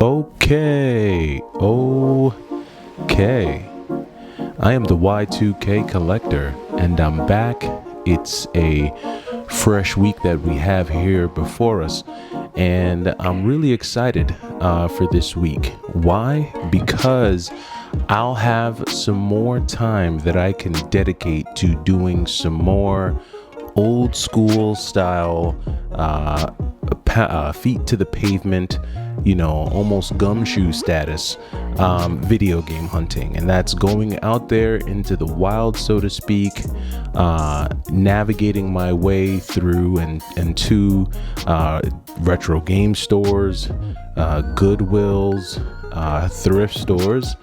Okay. I am the Y2K collector, and I'm back. It's a fresh week that we have here before us, and I'm really excited for this week. Why? Because I'll have some more time that I can dedicate to doing some more old school style feet to the pavement, almost gumshoe status video game hunting. And that's going out there into the wild, so to speak, navigating my way through and to retro game stores, Goodwills, thrift stores.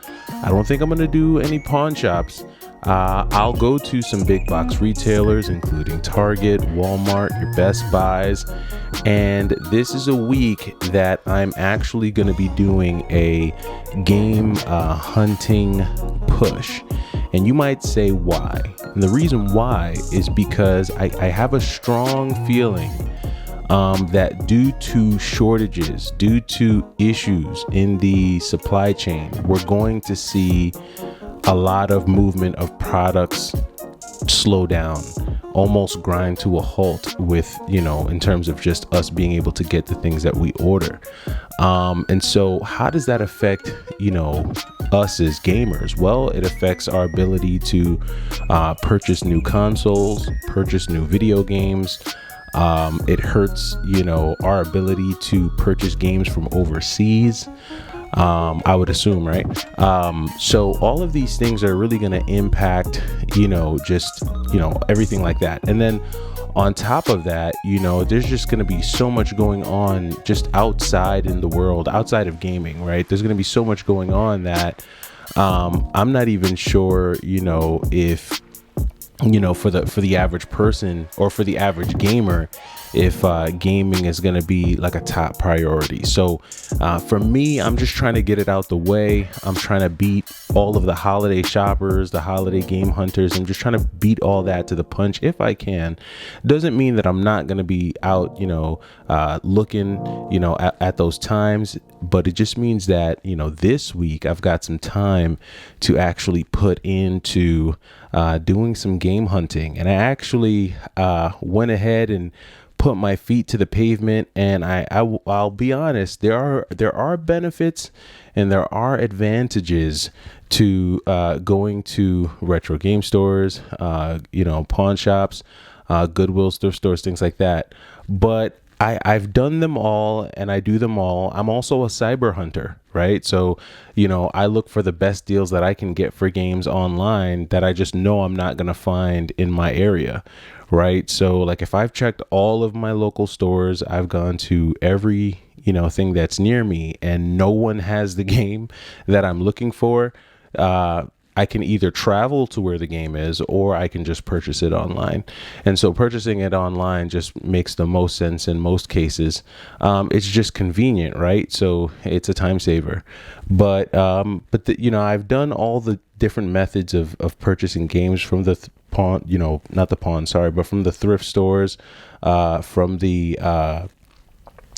I don't think I'm going to do any pawn shops. I'll go to some big box retailers, including Target, Walmart, your Best Buys. And this is a week that I'm actually going to be doing a game hunting push. And you might say why? And the reason why is because I have a strong feeling that due to shortages, due to issues in the supply chain, we're going to see a lot of movement of products slow down, almost grind to a halt with, in terms of just us being able to get the things that we order. And so how does that affect, us as gamers? Well, it affects our ability to purchase new consoles, purchase new video games. It hurts, our ability to purchase games from overseas. I would assume, right? So all of these things are really going to impact, everything like that. And then on top of that, there's just going to be so much going on just outside in the world, outside of gaming, right? There's going to be so much going on that I'm not even sure, if for the average person or for the average gamer, if gaming is going to be like a top priority. So for me, I'm just trying to get it out the way. I'm trying to beat all of the holiday shoppers, the holiday game hunters. I'm just trying to beat all that to the punch if I can. Doesn't mean that I'm not going to be out, looking, at those times. But it just means that, this week I've got some time to actually put into doing some game hunting. And I actually went ahead and put my feet to the pavement, and I'll be honest, there are benefits and there are advantages to going to retro game stores, pawn shops, Goodwills, thrift stores, things like that. But I've done them all and I do them all. I'm also a cyber hunter, right? So, I look for the best deals that I can get for games online that I just know I'm not going to find in my area, right? So like if I've checked all of my local stores, I've gone to every, thing that's near me, and no one has the game that I'm looking for, I can either travel to where the game is or I can just purchase it online. And so purchasing it online just makes the most sense in most cases. It's just convenient, right? So it's a time saver. But I've done all the different methods of purchasing games from the from the thrift stores, from the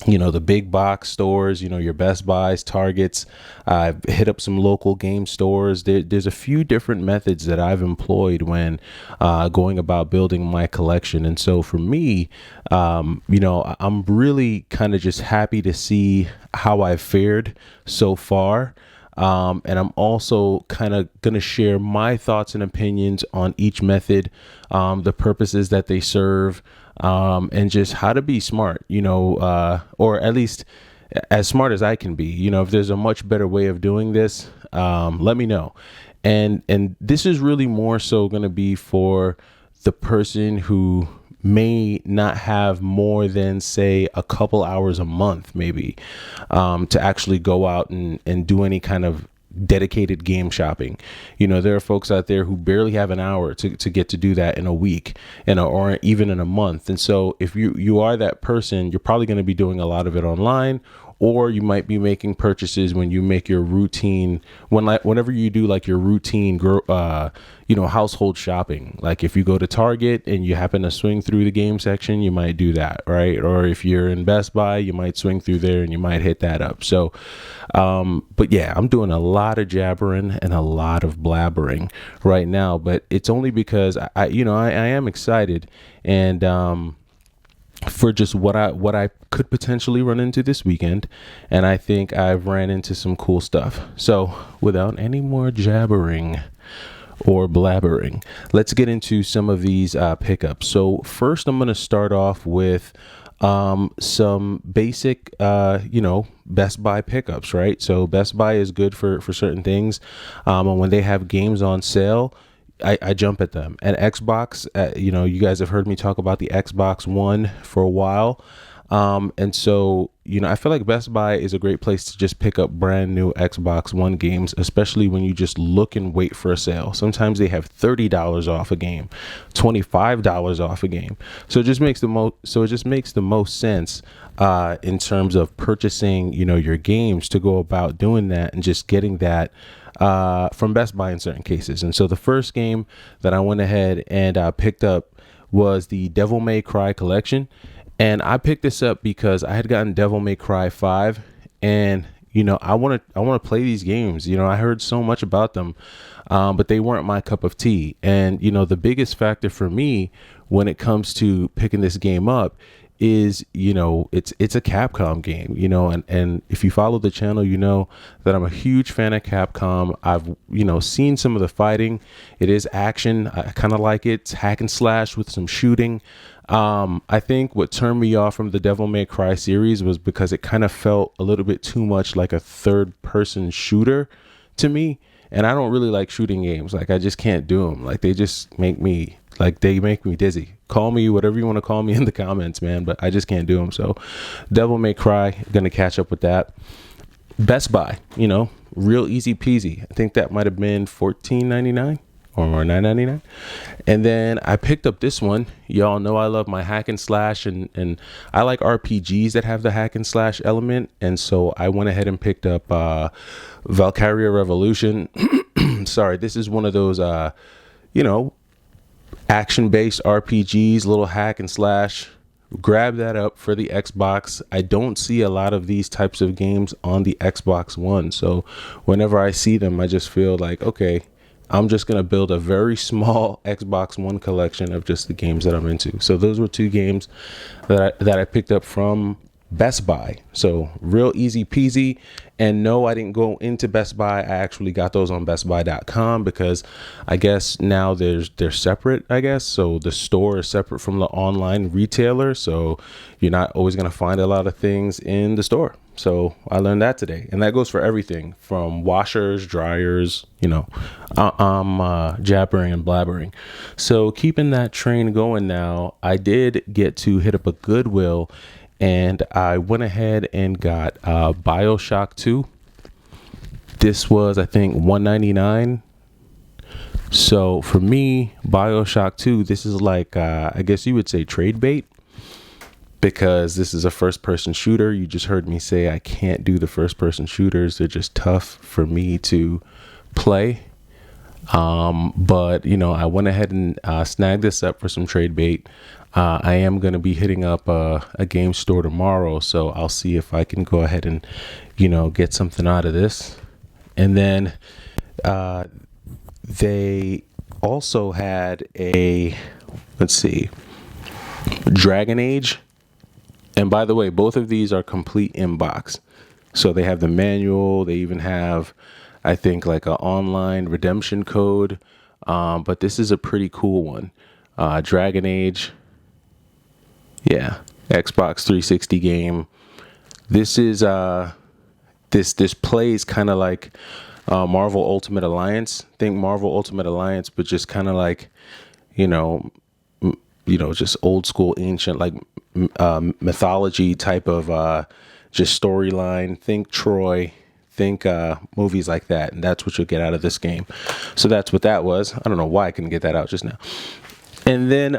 the big box stores, your Best Buys, Targets. I've hit up some local game stores. There's a few different methods that I've employed when going about building my collection. And so for me, I'm really kind of just happy to see how I've fared so far. And I'm also kind of going to share my thoughts and opinions on each method, the purposes that they serve, and just how to be smart, or at least as smart as I can be. If there's a much better way of doing this, let me know. And this is really more so going to be for the person who may not have more than, say, a couple hours a month, maybe, to actually go out and do any kind of dedicated game shopping. There are folks out there who barely have an hour to get to do that in a week or even in a month. And so if you are that person, you're probably going to be doing a lot of it online, or you might be making purchases when you make your routine, whenever you do like your routine household shopping. Like if you go to Target and you happen to swing through the game section, you might do that, right? Or if you're in Best Buy, you might swing through there and you might hit that up. So but yeah, I'm doing a lot of jabbering and a lot of blabbering right now, but it's only because I am excited, and for just what I could potentially run into this weekend, and I think I've ran into some cool stuff. So without any more jabbering or blabbering, let's get into some of these pickups. So first, I'm going to start off with some basic Best Buy pickups, right? So Best Buy is good for certain things, and when they have games on sale, I jump at them. And Xbox, you guys have heard me talk about the Xbox One for a while. And so, I feel like Best Buy is a great place to just pick up brand new Xbox One games, especially when you just look and wait for a sale. Sometimes they have $30 off a game, $25 off a game. So it just makes the most sense in terms of purchasing, your games, to go about doing that and just getting that from Best Buy in certain cases. And so the first game that I went ahead and picked up was the Devil May Cry collection. And I picked this up because I had gotten Devil May Cry 5, and I want to play these games. I heard so much about them, but they weren't my cup of tea. And the biggest factor for me when it comes to picking this game up is it's a Capcom game, and if you follow the channel, that I'm a huge fan of Capcom. I've seen some of the fighting. It is action. I kind of like it. It's hack and slash with some shooting. I think what turned me off from the Devil May Cry series was because it kind of felt a little bit too much like a third person shooter to me, and I don't really like shooting games. Like, I just can't do them. Like, they just make me dizzy. Call me whatever you want to call me in the comments, man, but I just can't do them. So Devil May Cry, gonna catch up with that. Best Buy, real easy peasy. I think that might have been $14.99 or $9.99. And then I picked up this one. Y'all know I love my hack and slash, and I like RPGs that have the hack and slash element. And so I went ahead and picked up Valkyria Revolution. Sorry, this is one of those action-based RPGs, little hack and slash. Grab that up for the Xbox. I don't see a lot of these types of games on the Xbox One, so whenever I see them, I just feel like, okay, I'm just going to build a very small Xbox One collection of just the games that I'm into. So those were two games that I picked up from Best Buy. So real easy peasy. And no, I didn't go into Best Buy. I actually got those on bestbuy.com because I guess now they're separate, I guess. So the store is separate from the online retailer. So you're not always going to find a lot of things in the store. So I learned that today. And that goes for everything from washers, dryers, I'm jabbering and blabbering. So keeping that train going now, I did get to hit up a Goodwill, and I went ahead and got BioShock 2. This was, I think, $1.99. So for me, BioShock 2, this is like, I guess you would say trade bait, because this is a first-person shooter. You just heard me say I can't do the first-person shooters. They're just tough for me to play. But, I went ahead and snagged this up for some trade bait. I am going to be hitting up a game store tomorrow, so I'll see if I can go ahead and, get something out of this. And then they also had Dragon Age. And by the way, both of these are complete inbox. So they have the manual. They even have, I think, like an online redemption code. But this is a pretty cool one. Dragon Age. Yeah, Xbox 360 game. This is this plays kind of like Marvel Ultimate Alliance. Think Marvel Ultimate Alliance, but just kind of like, just old school, ancient, like mythology type of just storyline. Think Troy. Think movies like that, and that's what you'll get out of this game. So that's what that was. I don't know why I couldn't get that out just now. And then,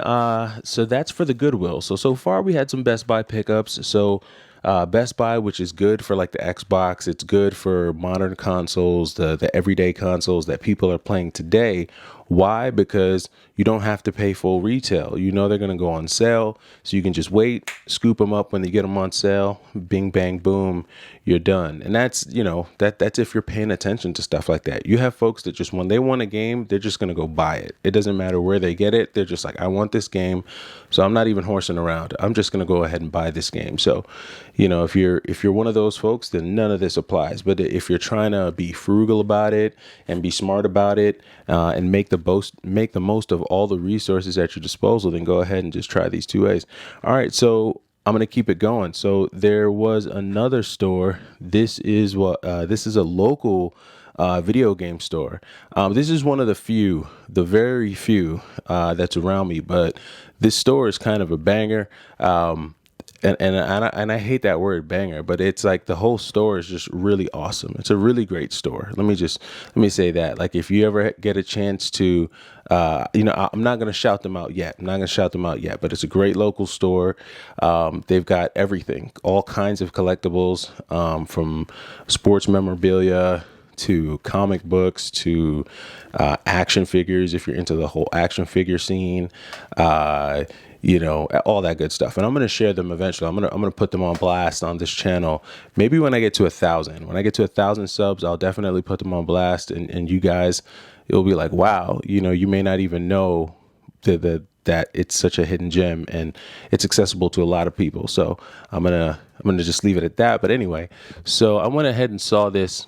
so that's for the Goodwill. So far we had some Best Buy pickups. So Best Buy, which is good for like the Xbox. It's good for modern consoles, the everyday consoles that people are playing today. Why? Because you don't have to pay full retail. You know they're going to go on sale, so you can just wait, scoop them up when they get them on sale. Bing, bang, boom, you're done. And that's, that's if you're paying attention to stuff like that. You have folks that just, when they want a game, they're just going to go buy it. It doesn't matter where they get it. They're just like, I want this game, so I'm not even horsing around. I'm just going to go ahead and buy this game. So, if you're one of those folks, then none of this applies. But if you're trying to be frugal about it and be smart about it, and make the most of all the resources at your disposal, then go ahead and just try these two ways. All right, so I'm going to keep it going. So there was another store. This is a local video game store. This is one of the very few that's around me, but this store is kind of a banger. And I hate that word banger, but it's like the whole store is just really awesome. It's a really great store. Let me say that. Like, if you ever get a chance to, I'm not going to shout them out yet. But it's a great local store. They've got everything, all kinds of collectibles, from sports memorabilia to comic books to action figures, if you're into the whole action figure scene, all that good stuff. And I'm going to share them eventually. I'm going to put them on blast on this channel. Maybe when I get to 1,000. When I get to 1,000 subs, I'll definitely put them on blast. And you guys, it'll be like, wow, you may not even know that it's such a hidden gem, and it's accessible to a lot of people. So I'm gonna just leave it at that. But anyway, so I went ahead and saw this.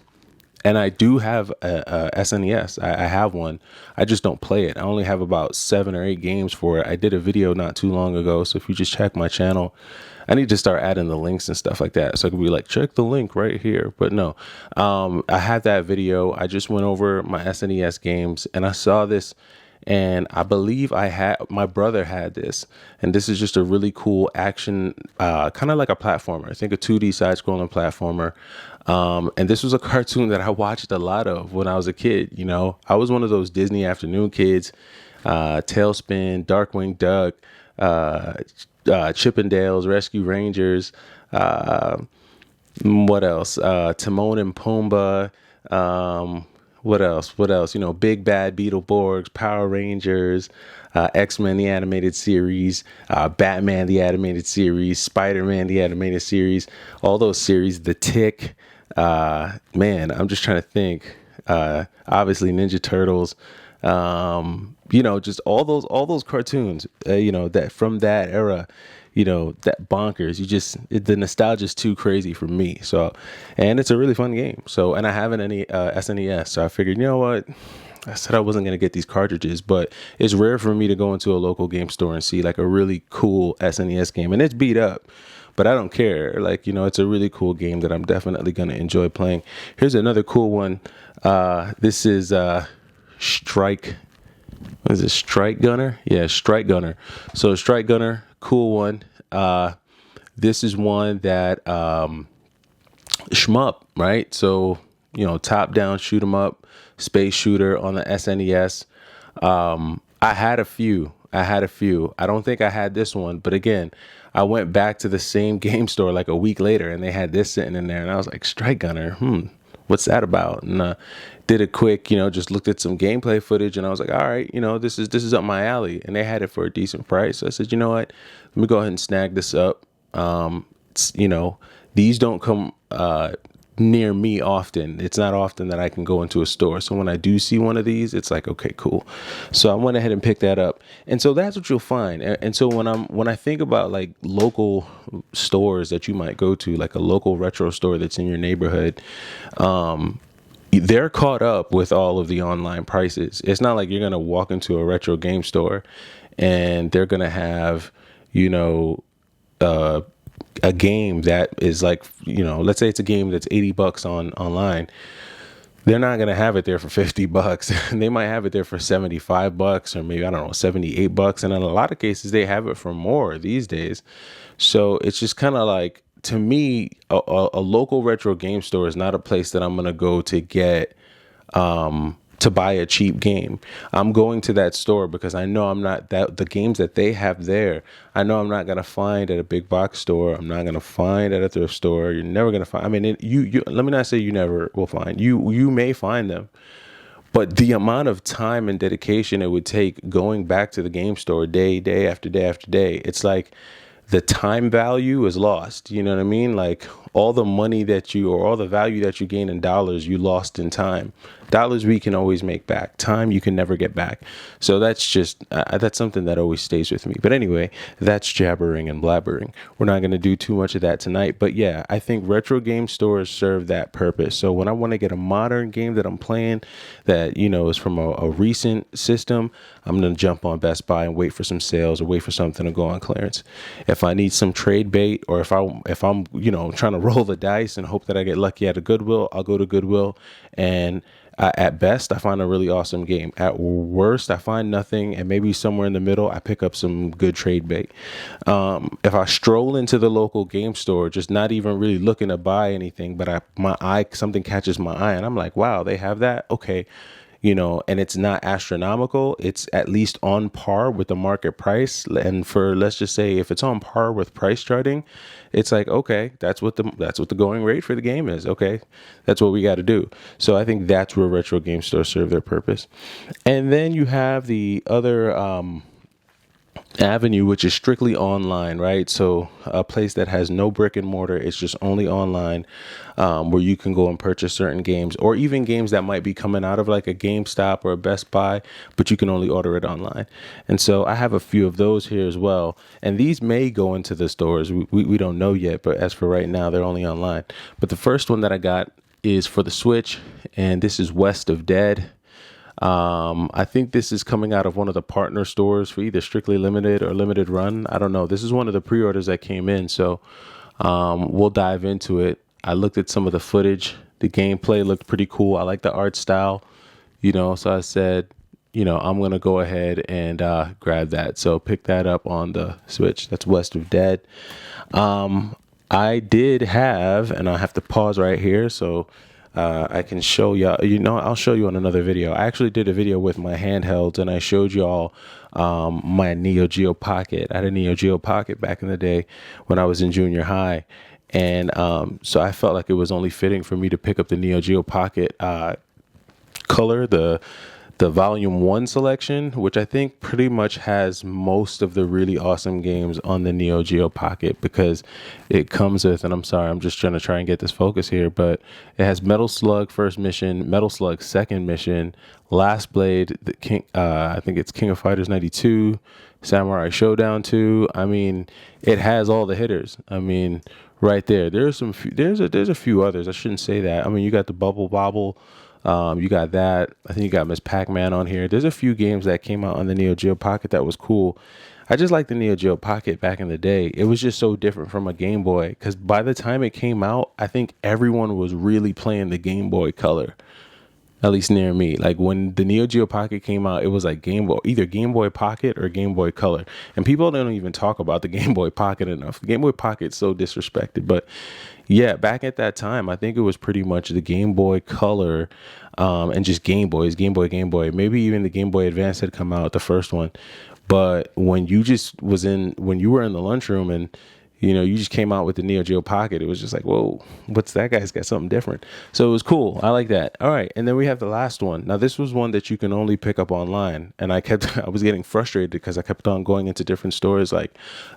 And I do have a SNES. I have one. I just don't play it. I only have about 7 or 8 games for it. I did a video not too long ago. So if you just check my channel, I need to start adding the links and stuff like that. So I could be like, check the link right here. But no, I had that video. I just went over my SNES games and I saw this. And I believe my brother had this, and this is just a really cool action, kind of like a platformer. I think a 2D side-scrolling platformer. And this was a cartoon that I watched a lot of when I was a kid. I was one of those Disney afternoon kids, Tailspin, Darkwing Duck, Chippendales, Rescue Rangers, what else? Timon and Pumbaa, what else? Big Bad Beetleborgs, Power Rangers, X-Men, the animated series, Batman, the animated series, Spider-Man, the animated series, all those series, The Tick. Man, I'm just trying to think. Obviously Ninja Turtles, just all those cartoons, that from that era, that bonkers. The nostalgia is too crazy for me. So, and it's a really fun game. So, and I haven't any SNES. So I figured, you know what? I said I wasn't going to get these cartridges, but it's rare for me to go into a local game store and see like a really cool SNES game. And it's beat up, but I don't care. Like, it's a really cool game that I'm definitely going to enjoy playing. Here's another cool one. This is Strike. What is it? Strike Gunner? Yeah, Strike Gunner. So Strike Gunner, cool one. This is one that shmup, right? So, top down shoot 'em up, space shooter on the SNES. I had a few. I don't think I had this one, but again, I went back to the same game store like a week later and they had this sitting in there and I was like, Strike Gunner, what's that about? And did a quick, just looked at some gameplay footage and I was like, all right, this is up my alley. And they had it for a decent price. So I said, you know what, let me go ahead and snag this up. These don't come near me often. It's not often that I can go into a store. So when I do see one of these, it's like, okay, cool. So I went ahead and picked that up. And so that's what you'll find. And so when I think about like local stores that you might go to, like a local retro store that's in your neighborhood, they're caught up with all of the online prices. It's not like you're going to walk into a retro game store and they're going to have, a game that is like, let's say it's a game that's $80 online. They're not going to have it there for $50. They might have it there for $75 or maybe, I don't know, $78. And in a lot of cases, they have it for more these days. So it's just kind of like, to me, a local retro game store is not a place that I'm going to go to get, to buy a cheap game. I'm going to that store because I know I'm not that the games that they have there, I know I'm not going to find at a big box store. I'm not going to find at a thrift store. You're never going to find. I mean, you let me not say you never will find. You may find them. But the amount of time and dedication it would take going back to the game store day after day after day, it's like the time value is lost. You know what I mean? Like all the money that you, or all the value that you gain in dollars, you lost in time. Dollars we can always make back. Time you can never get back. So that's just, that's something that always stays with me. But anyway, that's jabbering and blabbering. We're not going to do too much of that tonight. But yeah, I think retro game stores serve that purpose. So when I want to get a modern game that I'm playing that, you know, is from a recent system, I'm going to jump on Best Buy and wait for some sales or wait for something to go on clearance. If I need some trade bait, or if I'm, you know, trying to roll the dice and hope that I get lucky at a Goodwill, I'll go to Goodwill. And at best, I find a really awesome game. At worst, I find nothing, and maybe somewhere in the middle, I pick up some good trade bait. If I stroll into the local game store, just not even really looking to buy anything, but something catches my eye, and I'm like, wow, they have that? Okay. You know, and it's not astronomical. It's at least on par with the market price. And for, let's just say, if it's on par with price charting, it's like, okay, that's what the going rate for the game is. Okay, that's what we got to do. So I think that's where retro game stores serve their purpose. And then you have the other avenue, which is strictly online, right? So a place that has no brick and mortar, it's just only online, where you can go and purchase certain games, or even games that might be coming out of like a GameStop or a Best Buy, but you can only order it online. And so I have a few of those here as well, and these may go into the stores. We don't know yet, but as for right now, they're only online. But the first one that I got is for the Switch, and this is West of Dead. I think this is coming out of one of the partner stores for either Strictly Limited or Limited Run. I don't know. This is one of the pre-orders that came in. So we'll dive into it. I looked at some of the footage. The gameplay looked pretty cool. I like the art style, you know, so I said, you know, I'm going to go ahead and grab that. So pick that up on the Switch. That's West of Dead. I did have, and I have to pause right here. So I can show y'all, you know, I'll show you on another video. I actually did a video with my handhelds, and I showed y'all my Geo Pocket. I had a Geo Pocket back in the day when I was in junior high. And so I felt like it was only fitting for me to pick up the Geo Pocket color, the Volume 1 selection, which I think pretty much has most of the really awesome games on the Geo Pocket, because it comes with, and I'm sorry, I'm just trying and get this focus here, but it has Metal Slug first mission, Metal Slug second mission, Last Blade, the King, I think it's King of Fighters 92, Samurai Showdown 2. I mean, it has all the hitters. I mean, right there. There's a few others. I shouldn't say that. I mean, you got the Bubble Bobble. You got that. I think you got Miss Pac-Man on here. There's a few games that came out on the Geo Pocket that was cool. I just like the Geo Pocket back in the day. It was just so different from a Game Boy, because by the time it came out, I think everyone was really playing the Game Boy Color, at least near me. Like when the Geo Pocket came out, it was like either Game Boy Pocket or Game Boy Color. And people don't even talk about the Game Boy Pocket enough. Game Boy Pocket's so disrespected. But yeah, back at that time, I think it was pretty much the Game Boy Color and just Game Boys, Game Boy. Maybe even the Game Boy Advance had come out, the first one. But when you were in the lunchroom and, you know, you just came out with the Geo Pocket, it was just like, whoa, what's that guy's got something different. So it was cool. I like that. All right. And then we have the last one. Now, this was one that you can only pick up online. And I was getting frustrated because I kept on going into different stores, like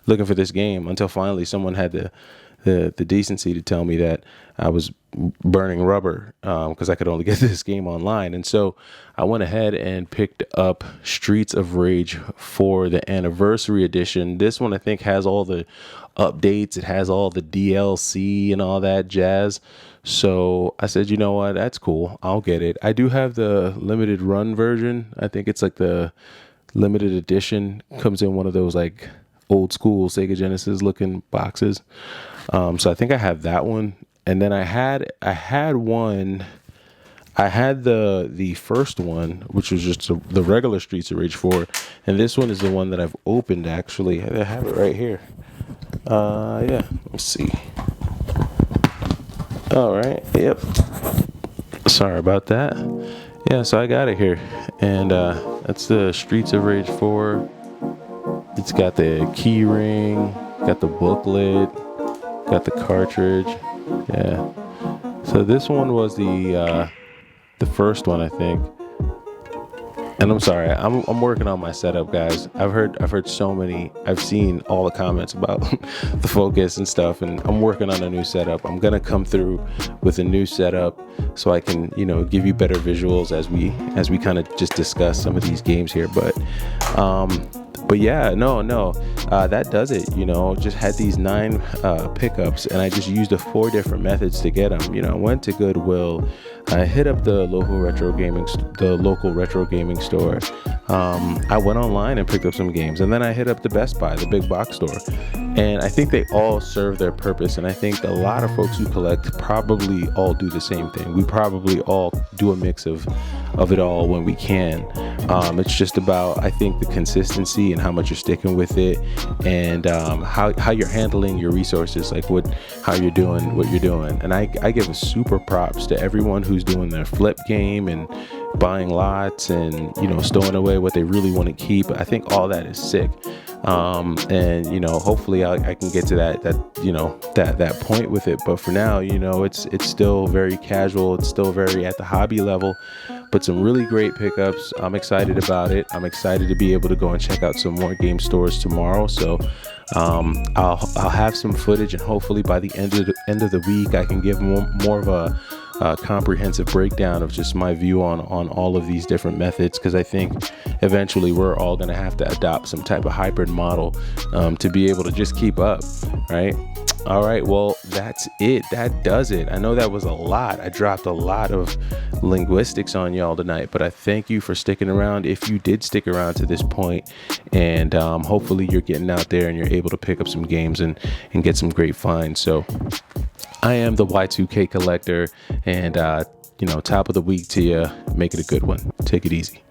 looking for this game, until finally someone had the decency to tell me that I was burning rubber because I could only get this game online. And so I went ahead and picked up Streets of Rage for the Anniversary Edition. This one, I think, has all the updates. It has all the DLC and all that jazz. So I said, you know what? That's cool. I'll get it. I do have the limited run version. I think it's like the limited edition. Comes in one of those like old school Sega Genesis looking boxes. So I think I have that one. And then I had the first one, which was just the regular Streets of Rage 4. And this one is the one that I've opened, actually. I have it right here. Yeah, let's see. All right. Yep. Sorry about that. Yeah, so I got it here, and that's the Streets of Rage 4. It's got the key ring, got the booklet, got the cartridge. Yeah. So this one was the first one, I think. And I'm sorry, I'm working on my setup, guys. I've seen all the comments about the focus and stuff, and I'm working on a new setup. I'm gonna come through with a new setup so I can, give you better visuals as we kind of just discuss some of these games here. But yeah, no, that does it. Just had these 9 pickups, and I just used the 4 different methods to get them. I went to Goodwill, I hit up the local retro gaming store. I went online and picked up some games, and then I hit up the Best Buy, the big box store. And I think they all serve their purpose, and I think a lot of folks who collect probably all do the same thing. We probably all do a mix of it all when we can. It's just about, I think, the consistency and how much you're sticking with it, and how you're handling your resources, like how you're doing what you're doing. And I give a super props to everyone who's doing their flip game and buying lots and stowing away what they really want to keep. I think all that is sick. And hopefully I can get to that point with it. But for now, it's still very casual. It's still very at the hobby level, but some really great pickups. I'm excited about it. I'm excited to be able to go and check out some more game stores tomorrow. So I'll have some footage, and hopefully by the end of the week I can give more of a comprehensive breakdown of just my view on all of these different methods, because I think eventually we're all going to have to adopt some type of hybrid model to be able to just keep up, right? All right, well, that's it. That does it. I know that was a lot. I dropped a lot of linguistics on y'all tonight, but I thank you for sticking around. If you did stick around to this point, and hopefully you're getting out there and you're able to pick up some games and get some great finds. So I am the Y2K collector, and top of the week to you. Make it a good one. Take it easy.